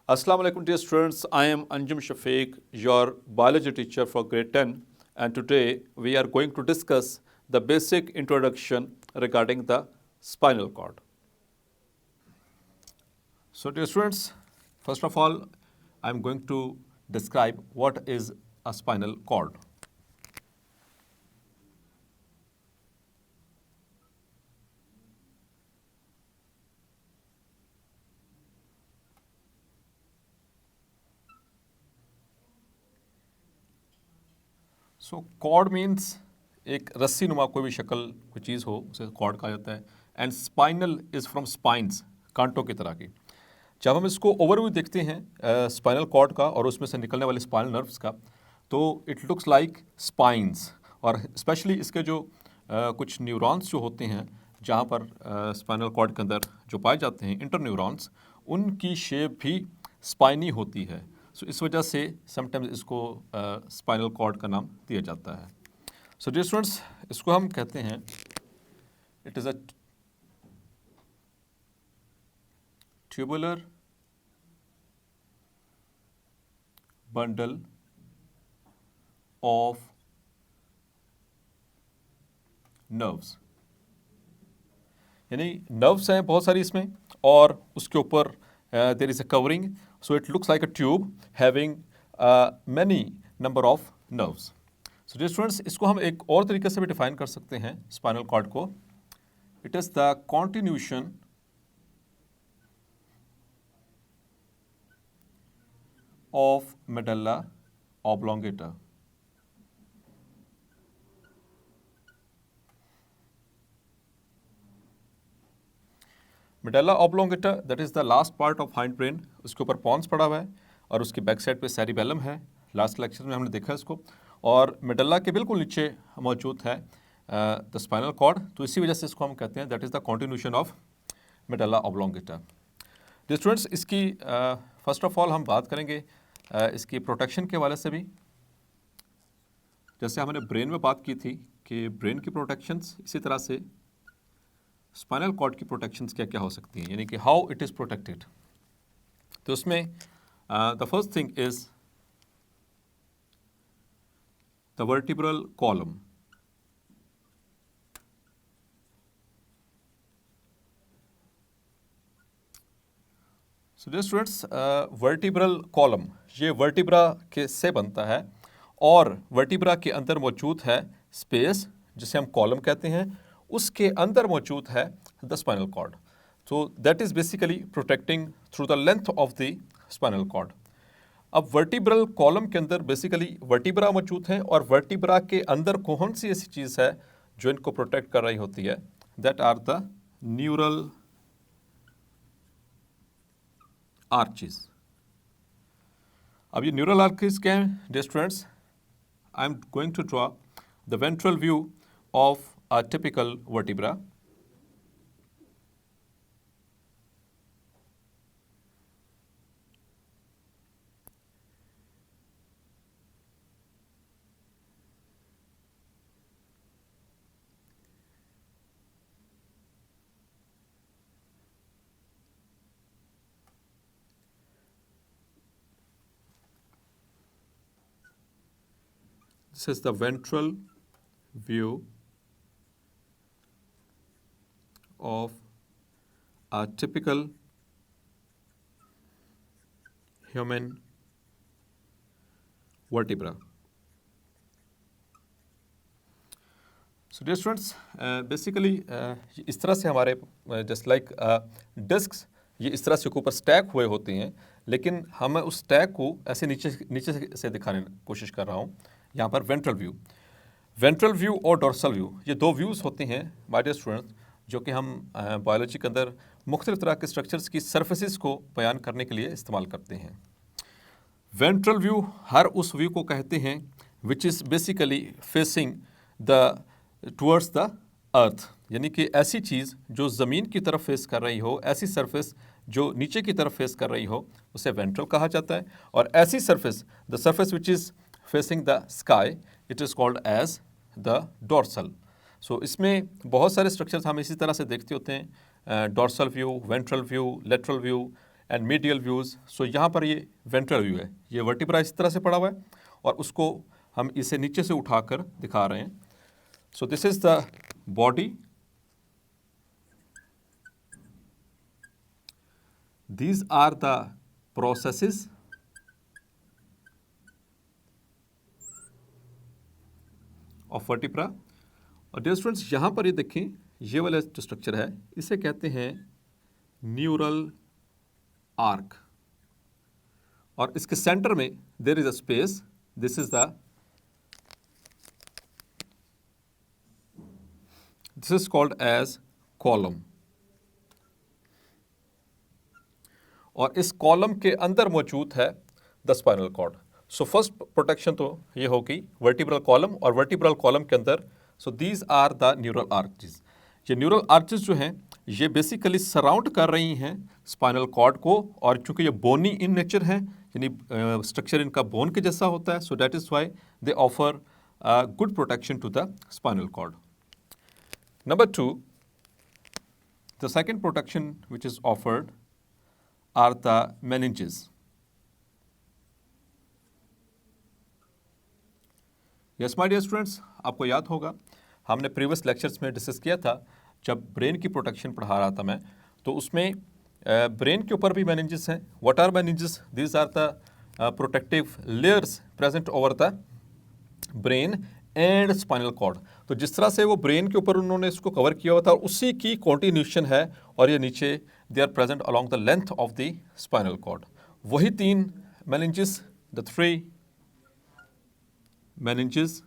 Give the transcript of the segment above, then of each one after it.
Assalamu alaikum dear students, I am Anjum Shafiq, your biology teacher for grade 10, and today we are going to discuss the basic introduction regarding the spinal cord. So dear students, first of all, I am going to describe what is a spinal cord. So cord means एक रस्सी नुमा कोई भी शक्ल कोई चीज़ हो उसे cord कहा जाता है and spinal is from spines, कांटों की तरह की। जब हम इसको ओवरव्यू देखते हैं स्पाइनल कॉर्ड का और उसमें से निकलने वाले स्पाइनल नर्व्स का, तो इट लुक्स लाइक स्पाइंस। और स्पेशली इसके जो कुछ न्यूरॉन्स जो होते हैं जहाँ पर स्पाइनल कॉर्ड के अंदर जो पाए जाते हैं इंटर न्यूरॉन्स, उनकी शेप भी स्पाइनी होती है। सो इस वजह से समटाइम्स इसको स्पाइनल कॉर्ड का नाम दिया जाता है। सो डियर स्टूडेंट्स, इसको हम कहते हैं it is a tubular bundle of nerves, यानी नर्व्स हैं बहुत सारी इसमें और उसके ऊपर there is a covering, so it looks like a tube having many number of nerves. So dear students, इसको हम एक और तरीके से भी डिफाइन कर सकते हैं स्पाइनल कॉर्ड को। It is the continuation of medulla oblongata. Medulla oblongata that is the last part of hind brain, उसके ऊपर पॉन्स पड़ा हुआ है और उसकी बैक साइड पे सेरिबेलम है। लास्ट लेक्चर में हमने देखा इसको, और मेडुल्ला के बिल्कुल नीचे मौजूद है द स्पाइनल कॉर्ड, तो इसी वजह से इसको हम कहते हैं that is the continuation of medulla oblongata. Dear students, इसकी फर्स्ट ऑफ ऑल हम बात करेंगे इसकी प्रोटेक्शन के हवाले से भी। जैसे हमने ब्रेन में बात की थी कि ब्रेन की प्रोटेक्शंस, इसी तरह से स्पाइनल कॉर्ड की प्रोटेक्शंस क्या क्या हो सकती हैं, यानी कि हाउ इट इज़ प्रोटेक्टेड। तो उसमें the first thing is the vertebral column. So dear students, vertebral column ये वर्टिब्रा के से बनता है और वर्टिब्रा के अंदर मौजूद है स्पेस जिसे हम कॉलम कहते हैं, उसके अंदर मौजूद है the spinal cord. So that is basically protecting through the length of the spinal cord. अब वर्टिब्रल कॉलम के अंदर बेसिकली वर्टिब्रा मौजूद है और वर्टिब्रा के अंदर कौन सी ऐसी चीज़ है जो इनको प्रोटेक्ट कर रही होती है, that are the neural arches. अब ये न्यूरल आर्चेस क्या हैं dear students? I am going to draw the ventral view of a typical vertebra. This is the ventral view of a typical human vertebra. So dear students, basically इस तरह से हमारे just like discus ये इस तरह से ऊपर stack हुए होते हैं, लेकिन हम उस स्टैक को ऐसे नीचे से दिखाने की कोशिश कर रहा हूँ। यहाँ पर वेंट्रल व्यू और डोर्सल व्यू, ये दो व्यूज़ होते हैं माय डियर स्टूडेंट्स, जो कि हम बायोलॉजी के अंदर मुख्तलिफ तरह के स्ट्रक्चर्स की सर्फेसिस को बयान करने के लिए इस्तेमाल करते हैं। वेंट्रल व्यू हर उस व्यू को कहते हैं which is basically facing the towards the earth, यानी कि ऐसी चीज़ जो ज़मीन की तरफ फेस कर रही हो, ऐसी सरफेस जो नीचे की तरफ फेस कर रही हो उसे वेंट्रल कहा जाता है, और ऐसी surface the surface which is facing the sky it is called as the dorsal. So इसमें बहुत सारे स्ट्रक्चर्स हम इसी तरह से देखते होते हैं, dorsal view, ventral view, lateral view, and medial views. So यहाँ पर ये वेंट्रल व्यू है, ये वर्टिब्रा इस तरह से पड़ा हुआ है और उसको हम इसे नीचे से उठाकर दिखा रहे हैं। सो this is the body, these are the processes of vertebra। और डियर स्टूडेंट्स यहाँ पर ये देखें, ये वाला जो स्ट्रक्चर है इसे कहते हैं न्यूरल आर्क, और इसके सेंटर में there is a space, this is called as column. और इस कॉलम के अंदर मौजूद है the spinal cord. So first protection तो ये होगी वर्टिब्रल कॉलम, और वर्टिब्रल कॉलम के अंदर so these are the neural arches. ये न्यूरल आर्चेस जो हैं ये बेसिकली सराउंड कर रही हैं स्पाइनल कॉर्ड को, और चूंकि ये बोनी इन नेचर है, यानी स्ट्रक्चर इनका बोन के जैसा होता है, so that is why they offer good protection to the spinal cord. Number 2, the second protection which is offered are the meninges। Yes, my dear students, आपको याद होगा हमने प्रीवियस लेक्चर्स में डिस्कस किया था, जब ब्रेन की प्रोटेक्शन पढ़ा रहा था मैं, तो उसमें ब्रेन के ऊपर भी meninges हैं। What are meninges? These are the protective layers present over the brain and spinal cord. तो जिस तरह से वो ब्रेन के ऊपर उन्होंने इसको कवर किया हुआ था, उसी की कॉन्टिन्यूशन है, और ये नीचे they are present along the length of the spinal cord. वही 3 meninges, the 3 meninges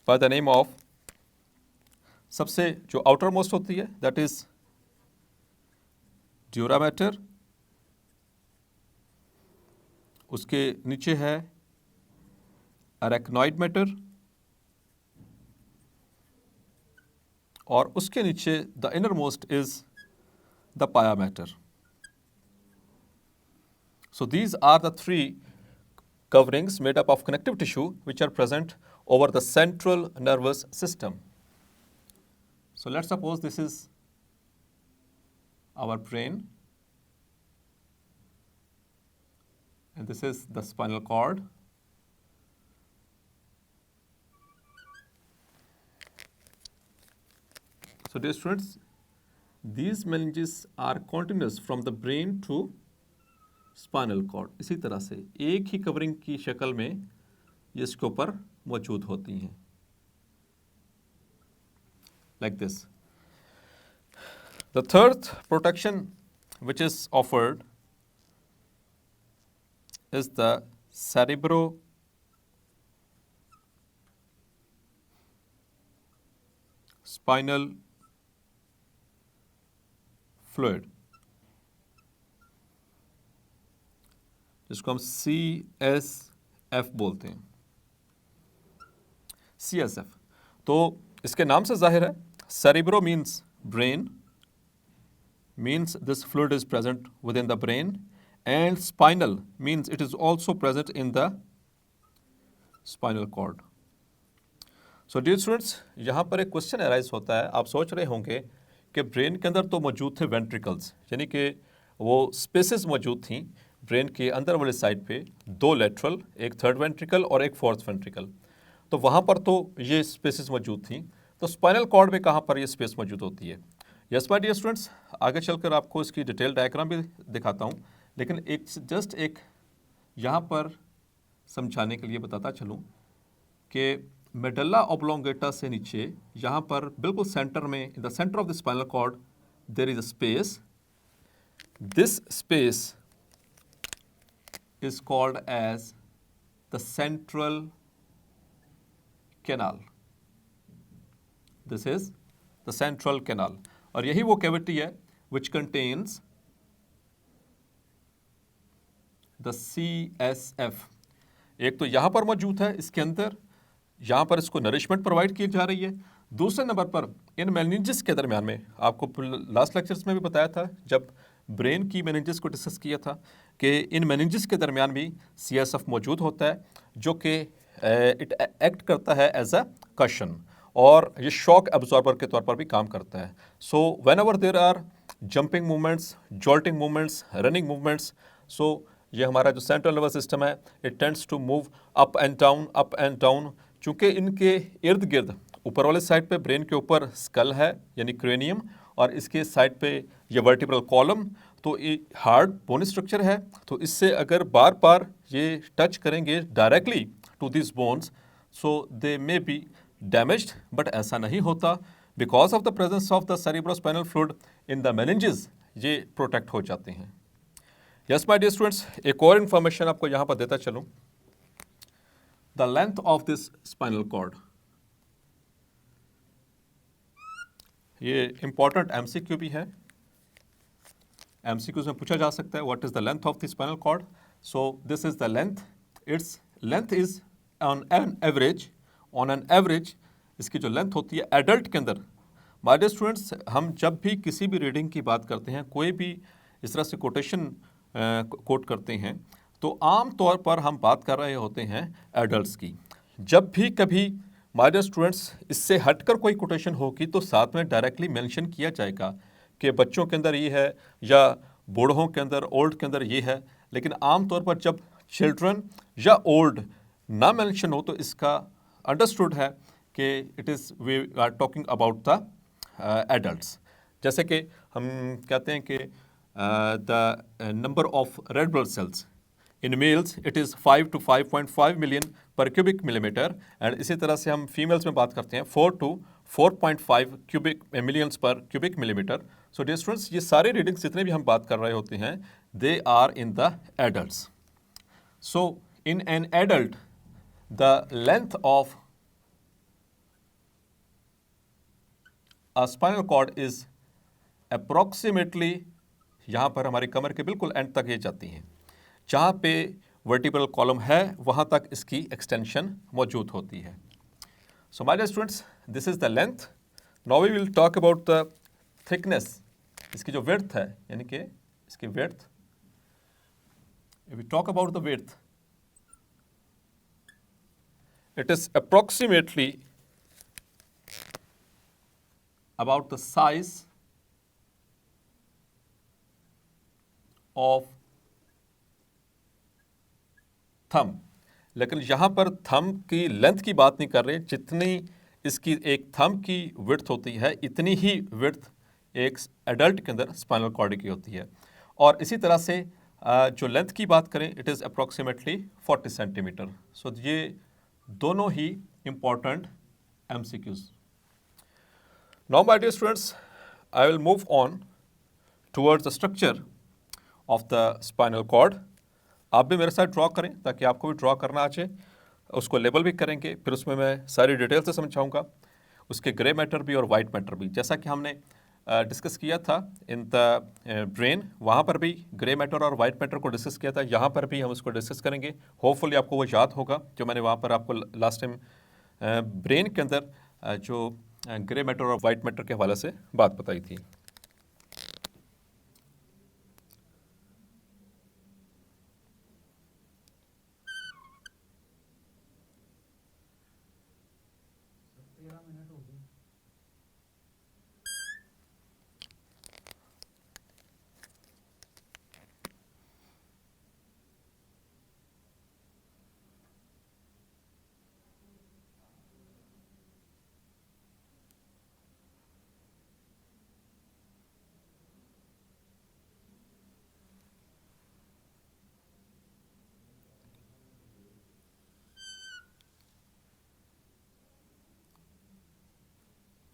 by the name of, सबसे जो आउटर मोस्ट होती है दैट इज ड्यूरा मैटर, उसके नीचे है अरेक्नॉइड मैटर, और उसके नीचे the innermost is the pia matter. So these are the 3 coverings made up of connective tissue which are present over the central nervous system। So let's suppose this is our brain and this is the spinal cord। So dear students, these meninges are continuous from the brain to spinal cord। इसी तरह से एक ही covering की शक्ल में ये इसके ऊपर मौजूद होती हैं, like this। The third protection which is offered is the cerebrospinal fluid, जिसको हम CSF बोलते हैं, CSF। तो इसके नाम से जाहिर है, cerebro means brain, means this fluid is present within the brain, and spinal means it is also present in the spinal cord। So dear students, यहाँ पर एक क्वेश्चन अराइज होता है, आप सोच रहे होंगे कि ब्रेन के अंदर तो मौजूद थे वेंट्रिकल्स, यानी कि वो स्पेसेस मौजूद थी ब्रेन के अंदर वाले साइड पे, 2 लेटरल, एक 3rd वेंट्रिकल और एक 4th वेंट्रिकल, तो वहाँ पर तो ये स्पेसेस मौजूद थी, तो स्पाइनल कॉर्ड में कहाँ पर ये स्पेस मौजूद होती है? यस माय डियर स्टूडेंट्स, आगे चलकर आपको इसकी डिटेल डायग्राम भी दिखाता हूँ, लेकिन एक यहाँ पर समझाने के लिए बताता चलूँ कि मेडल्ला ऑब्लोंगेटा से नीचे यहाँ पर बिल्कुल सेंटर में, in the centre of the spinal cord there is a space. This space is called as the central canal। This is the central canal, और यही वो कैविटी है which contains the CSF। एक तो यहाँ पर मौजूद है, इसके अंदर यहाँ पर इसको नरिशमेंट प्रोवाइड की जा रही है। दूसरे नंबर पर इन मेनिंजेस के दरमियान में, आपको लास्ट लेक्चर्स में भी बताया था जब ब्रेन की मेनिंजेस को डिस्कस किया था, कि इन मेनिंजेस के दरमियान भी CSF मौजूद होता है, जो कि इट एक्ट करता है एज अ कशन, और ये शॉक एब्जॉर्बर के तौर पर भी काम करता है। So whenever there are jumping movements, jolting movements, running movements, so ये हमारा जो सेंट्रल नर्वस सिस्टम है it tends to move up and down, up and down. चूँकि इनके इर्द गिर्द ऊपर वाले साइड पे ब्रेन के ऊपर स्कल है यानी क्रेनियम, और इसके साइड पे ये वर्टिब्रल कॉलम, तो ये हार्ड बोन स्ट्रक्चर है। तो इससे अगर बार बार ये टच करेंगे directly to this bones, so they may be damaged, but ऐसा नहीं होता because of the presence of the cerebrospinal fluid in the meninges, ये प्रोटेक्ट हो जाते हैं। यस माय डियर स्टूडेंट्स, एक और इंफॉर्मेशन आपको यहाँ पर देता चलूँ, the length of this spinal cord. ये इंपॉर्टेंट एमसीक्यू भी है, एमसीक्यूज में पूछा जा सकता है what is the length of the spinal cord. So this is the length, its length is on an average, इसकी जो लेंथ होती है एडल्ट के अंदर। माय डियर स्टूडेंट्स, हम जब भी किसी भी रीडिंग की बात करते हैं, कोई भी इस तरह से कोटेशन कोट करते हैं, तो आम तौर पर हम बात कर रहे होते हैं एडल्ट्स की। जब भी कभी माय डियर स्टूडेंट्स इससे हटकर कोई कोटेशन होगी तो साथ में डायरेक्टली मेंशन किया जाएगा कि बच्चों के अंदर ये है या बूढ़ों के अंदर, ओल्ड के अंदर ये है। लेकिन आम तौर पर जब चिल्ड्रन या ओल्ड ना मेंशन हो तो इसका अंडरस्टूड है कि it is we are talking about the adults. जैसे कि हम कहते हैं कि the number of red blood cells in males it is 5 to 5.5 million per cubic millimetre, and इसी तरह से हम फीमेल्स में बात करते हैं 4 to 4.5 cubic millions per cubic millimetre. So dear students, ये सारे रीडिंग्स जितने भी हम बात कर रहे होते हैं they are in the adults. So in an adult the length of a spinal cord is approximately, यहाँ पर हमारी कमर के बिल्कुल एंड तक ये जाती हैं, जहाँ पे वर्टिब्रल कॉलम है वहाँ तक इसकी एक्सटेंशन मौजूद होती है। So my dear students, this is the length. Now we will talk about the thickness, इसकी जो विड्थ है, यानी कि इसकी width. We talk about the width, it is approximately about the size of thumb। लेकिन यहाँ पर थंब की लेंथ की बात नहीं कर रहे, जितनी इसकी एक थंब की विड्थ होती है इतनी ही विड्थ एक एडल्ट के अंदर स्पाइनल कॉर्ड की होती है। और इसी तरह से जो लेंथ की बात करें इट इज़ अप्रोक्सीमेटली 40 सेंटीमीटर। सो ये दोनों ही important MCQs। Now my dear students, I will move on towards the structure of the spinal cord। आप भी मेरे साथ ड्रॉ करें ताकि आपको भी ड्रॉ करना आ जाए, उसको लेबल भी करेंगे, फिर उसमें मैं सारी डिटेल से समझाऊंगा, उसके ग्रे मैटर भी और वाइट मैटर भी। जैसा कि हमने डिस्कस किया था इन द ब्रेन, वहाँ पर भी ग्रे मैटर और वाइट मैटर को डिस्कस किया था, यहाँ पर भी हम उसको डिस्कस करेंगे। होपफुली आपको वो याद होगा जो मैंने वहाँ पर आपको लास्ट टाइम ब्रेन के अंदर जो ग्रे मैटर और वाइट मैटर के हवाले से बात बताई थी।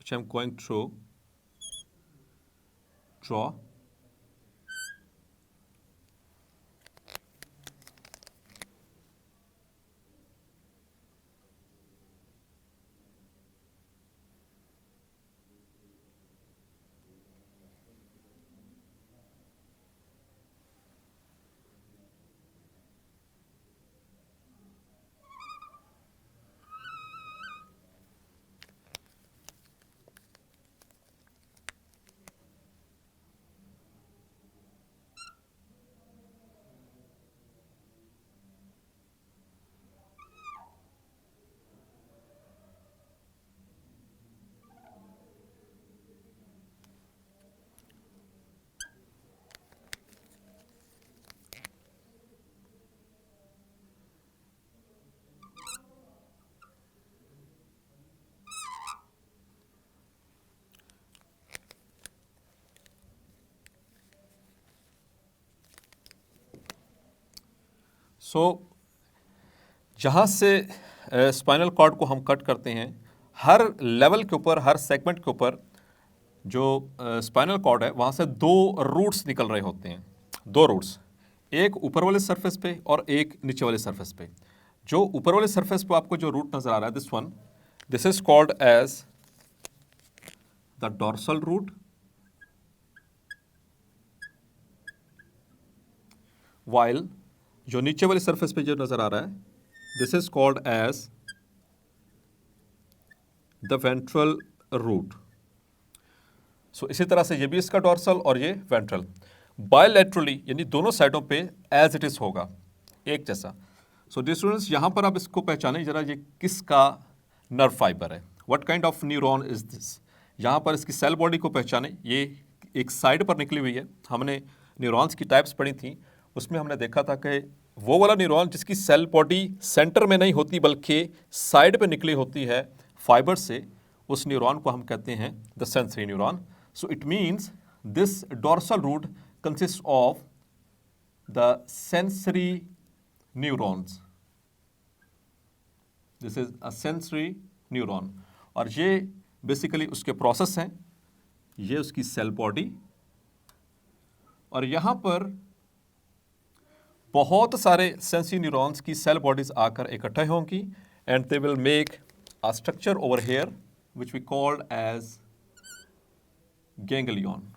which I'm going to draw। सो जहाँ से स्पाइनल कॉर्ड को हम कट करते हैं, हर लेवल के ऊपर, हर सेगमेंट के ऊपर जो स्पाइनल कॉर्ड है वहाँ से दो रूट्स निकल रहे होते हैं, दो रूट्स, एक ऊपर वाले सरफेस पे और एक नीचे वाले सरफेस पे। जो ऊपर वाले सरफेस पे आपको जो रूट नजर आ रहा है, this one, this is called as the dorsal root, while जो नीचे वाले सरफेस पे जो नजर आ रहा है, this is called as the ventral root. So इसी तरह से ये भी इसका डॉर्सल और ये वेंट्रल, बायलैटरली यानी दोनों साइडों पे एज इट इज होगा, एक जैसा। सो डियर स्टूडेंट्स, यहां पर आप इसको पहचानें जरा, ये किसका नर्व फाइबर है, what kind of neuron is this. यहां पर इसकी सेल बॉडी को पहचानें, ये एक साइड पर निकली हुई है। हमने न्यूरॉन्स की टाइप्स पढ़ी थी, उसमें हमने देखा था कि वो वाला न्यूरॉन जिसकी सेल बॉडी सेंटर में नहीं होती बल्कि साइड पे निकली होती है फाइबर से, उस न्यूरॉन को हम कहते हैं the sensory neuron. So it means this dorsal root consist of the sensory neurons, this is a sensory neuron. और ये बेसिकली उसके प्रोसेस हैं, ये उसकी सेल बॉडी, और यहां पर बहुत सारे सेंसरी न्यूरॉन्स की सेल बॉडीज आकर इकट्ठे होंगी and they will make a structure over here which we called as ganglion.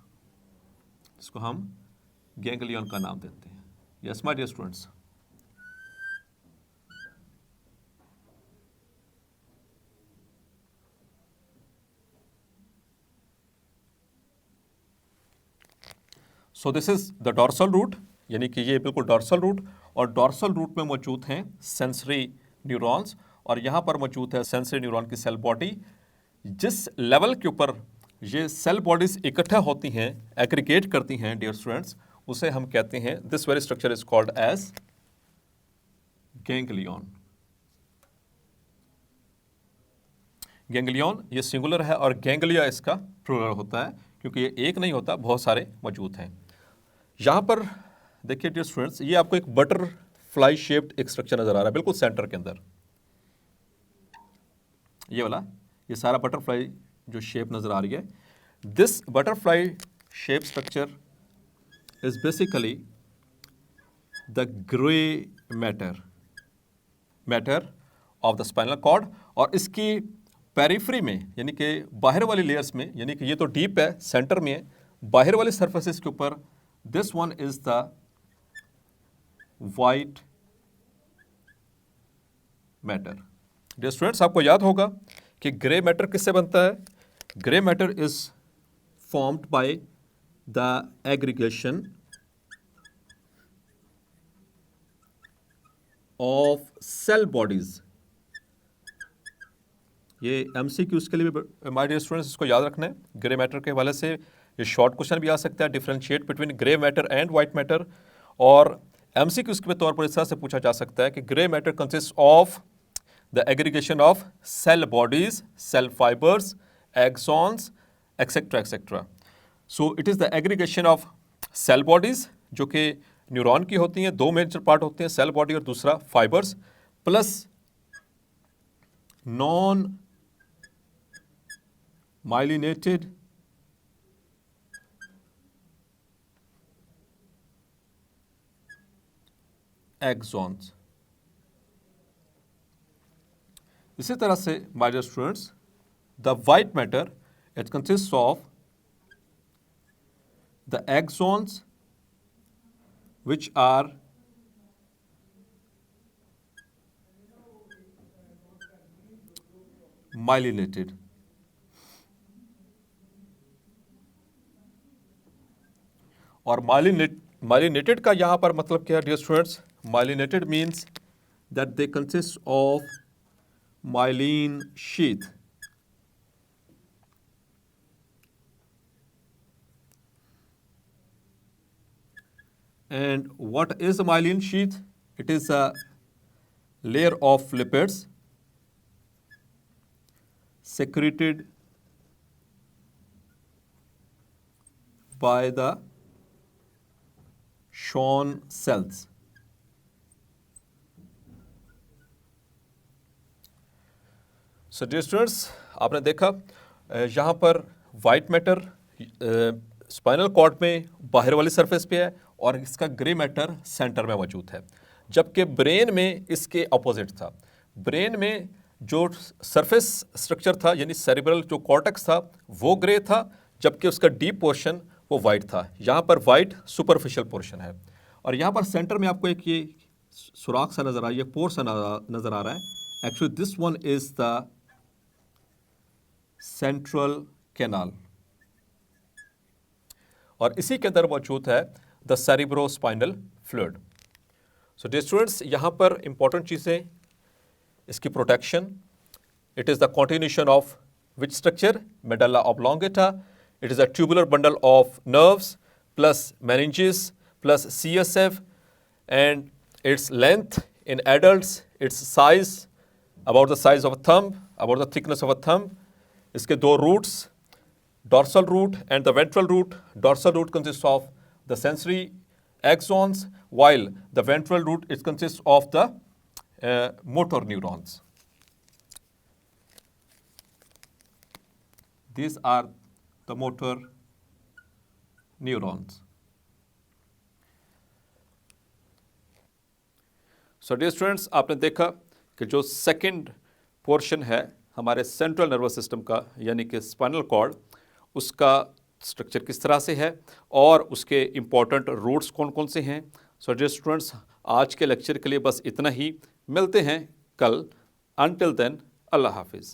इसको हम गैंग्लियन का नाम देते हैं। Yes my dear students. So this is the dorsal root, यानी कि ये बिल्कुल डॉर्सल रूट, और डॉर्सल रूट में मौजूद हैं सेंसरी न्यूरॉन्स, और यहाँ पर मौजूद है सेंसरी न्यूरॉन की सेल बॉडी। जिस लेवल के ऊपर ये सेल बॉडीज इकट्ठा होती हैं, एग्रीगेट करती हैं डियर स्टूडेंट्स, उसे हम कहते हैं, this very structure is called as ganglion. Ganglion ये सिंगुलर है और गैंग्लिया इसका प्लूरल होता है, क्योंकि ये एक नहीं होता, बहुत सारे मौजूद हैं। यहां पर देखिए डियर स्टूडेंट्स, ये आपको एक बटरफ्लाई शेप्ड एक स्ट्रक्चर नजर आ रहा है बिल्कुल सेंटर के अंदर, ये वाला, ये सारा बटरफ्लाई जो शेप नजर आ रही है, this butterfly shape structure is basically the grey matter of the spinal cord. और इसकी पेरिफेरी में, यानी कि बाहर वाली लेयर्स में, यानी कि ये तो डीप है, सेंटर में है, बाहर वाले सरफेसेस के ऊपर this one is the white matter. Dear students, आपको याद होगा कि ग्रे मैटर किससे बनता है? Grey matter is formed by the aggregation of cell bodies. ये एमसीक्यूज के लिए भी माय डियर स्टूडेंट्स इसको याद रखना है। ग्रे मैटर के हवाले से ये शॉर्ट क्वेश्चन भी आ सकता है, differentiate between grey matter and white matter. और एमसीक्यूज के तौर पर इस तरह से पूछा जा सकता है कि grey matter consist of the aggregation of cell bodies, cell fibres, axons, etcetera etcetera. So it is the aggregation of cell bodies, जो कि न्यूरॉन की होती हैं, दो मेजर पार्ट होते हैं, सेल बॉडी और दूसरा fibres, plus non myelinated axons। इसी तरह से my dear students, the white matter, it consists of the axons which are myelinated। और माइलिनेटेड का यहां पर मतलब क्या है dear students? Myelinated means that they consist of myelin sheath. And what is myelin sheath? It is a layer of lipids secreted by the Schwann cells। सो dear स्टूडेंट्स, आपने देखा यहाँ पर वाइट मैटर स्पाइनल कॉर्ड में बाहर वाली surface पे है और इसका ग्रे मैटर सेंटर में मौजूद है, जबकि ब्रेन में इसके अपोजिट था। ब्रेन में जो सरफेस स्ट्रक्चर था यानी सेरिब्रल जो कॉर्टेक्स था वो ग्रे था, जबकि उसका डीप पोर्शन वो वाइट था। यहाँ पर वाइट सुपरफिशियल पोर्शन है और यहाँ पर सेंटर में आपको एक ये सुराख सा नजर आ रहा है, पोर सा नजर आ रहा है। Actually this one is the central canal और इसी के अंदर मौजूद है the cerebrospinal fluid. So dear students, यहाँ पर इंपॉर्टेंट चीज़ें इसकी protection, it is the continuation of which structure, medulla oblongata. It is a tubular bundle of nerves plus meninges plus CSF, and its length in adults, its size about the size of a thumb, about the thickness of a thumb. इसके दो roots, dorsal root and the ventral root. Dorsal root consists of the sensory axons, while the ventral root it consists of the motor neurons. These are the motor neurons. So dear students, आपने देखा कि जो second portion है हमारे central nervous system का यानी कि spinal cord, उसका स्ट्रक्चर किस तरह से है और उसके इम्पॉर्टेंट रूट्स कौन कौन से हैं। सो डियर स्टूडेंट्स, आज के लेक्चर के लिए बस इतना ही। मिलते हैं कल। अनटिल देन, अल्लाह हाफिज़।